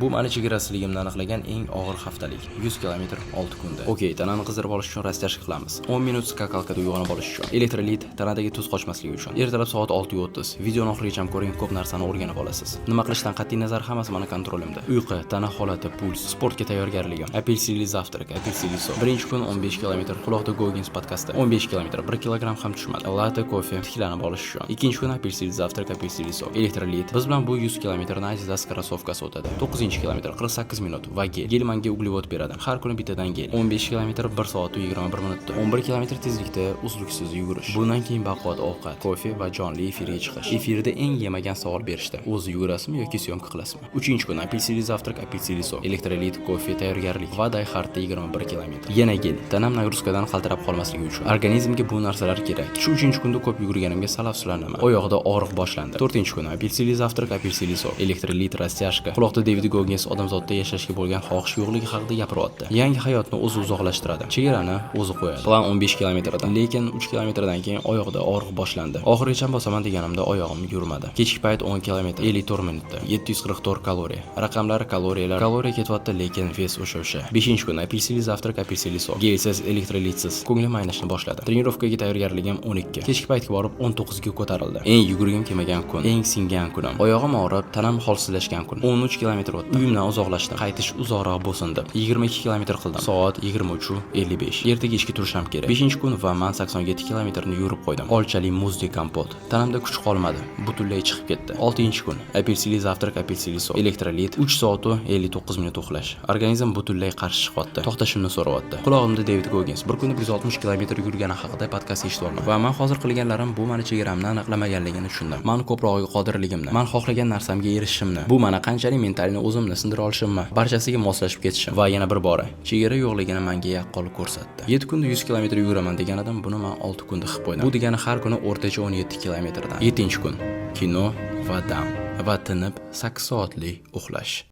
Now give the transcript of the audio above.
Bu mani chegarasiligimni aniqlagan eng og'ir haftalik 100 km 6 kunda. Okey, tanani qizdirib olish uchun rastashlik qilamiz. 10 minut skakalkada uyg'onib olish uchun. Elektrolit tanadagi tuz qochmasligi uchun. Ertalab soat 6:30. Videoni oxirigacha ko'ring, ko'p narsani o'rganib olasiz. Nima qilishdan qat'iy nazar hammasi meni kontrolimda. Uyqu, tana holati, puls, sportga tayyorgarligim, apelsinli zavtrak, apelsinli suv. Birinchi kun 15 km quloqda Goggins podkasti. 15 km 1 kilogramm ham tushmadi. Latte kofe tiklanib olish uchun. Ikkinchi kun apelsinli zavtrak, apelsinli suv. Elektrolit. Biz bilan bu 100 km Adidas krossovkasi o'tadi. 9-km 48 minut va gel menga uglevod beradi. Har kuni bittadan gel. 15 km 1 soat 21 minutda. 11 km tezlikda uzluksiz yugurish. Bundan keyin baquvvat ovqat, kofe va jonli efirga chiqish. Efirda eng yemagan savol berishdi. O'zi yugurasizmi yoki syomka qilasizmi? 3-kun apelsinli zavtrak, apelsinli suv. Elektrolit, kofe tayyorgarlik va dayhartda 21 km. Yana gel. Tanam nagruzkadan qaltirab qolmasligi uchun. Organizmga bu narsalar kerak. Shu 3-kunda ko'p yugurganimga sal afsuslanaman. Oyog'ida og'riq boshlandi. 4-kun apelsinli zavtrak, apelsinli suv. Elektrolit, rastashka. Quloqda David Goggins odamzodda yashashga bo'lgan xohish yo'qligi haqida gapiryapti. Yangi hayotni o'zi uzoqlashtiradi. Chegarani o'zi qo'yadi. Plan 15 km dan, lekin 3 km dan keyin oyog'ida og'riq boshlandi. Oxirigacha bosaman deganimda oyog'im yurmadi. Kechki payt 10 km 54 minutda 744 kaloriya. Raqamlar kaloriyalar. Kaloriya ketyapti, lekin ves o'sha. 5-kun apelsinli zavtrak, apelsinli suv. Gelsiz, elektrolitsiz. Ko'nglim aynishni boshladi. Trenirovkaga tayyorgarligim 12. Kechki paytga borib 19 ga ko'tarildi. Eng yugurgim kelmagan kun, eng singan kunim. Oyog'im og'rib, tanam holsizlashgan kun. 13 km o'tdim. Uyimdan uzoqlashdim. Qaytish uzoqroq bo'lsin deb 22 km qildim. Soat 23:55. Ertaga ishga turishim kerak. 5-kun va men 87 km ni yurib qo'ydim. Olchali muzli kompot. Tanamda kuch qolmadi. Butunlay chiqib ketdi. 6-kun apelsinli zavtrak, apelsinli suv. Elektrolit 3 soat 59 minut uxlash. Organizm butunlay qarshi chiqyapti. To'xtashimni so'rayapti. Quloqimda David Goggins bir kunda 160 km yurgani haqida podkast eshityapman. Va men hozir qilganlarim bu meni chegaramni aniqlamaganligini tushundim. Men ko'prog'iga qodirligimni, men xohlagan narsamga erishishimni, bu meni qanchalik mentalni o'zimni sindira olishimni, barchasiga moslashib ketishim va yana bir bora chegara yo'qligini menga yaqqol ko'rsatdi. 7 kunda 100 km yuguraman degan adam buni men 6 kunda qilib qo'ydim. Bu degani har kuni o'rtacha 17 km dan. 7-kun kino va dam va tinib 8 soatlik uxlash.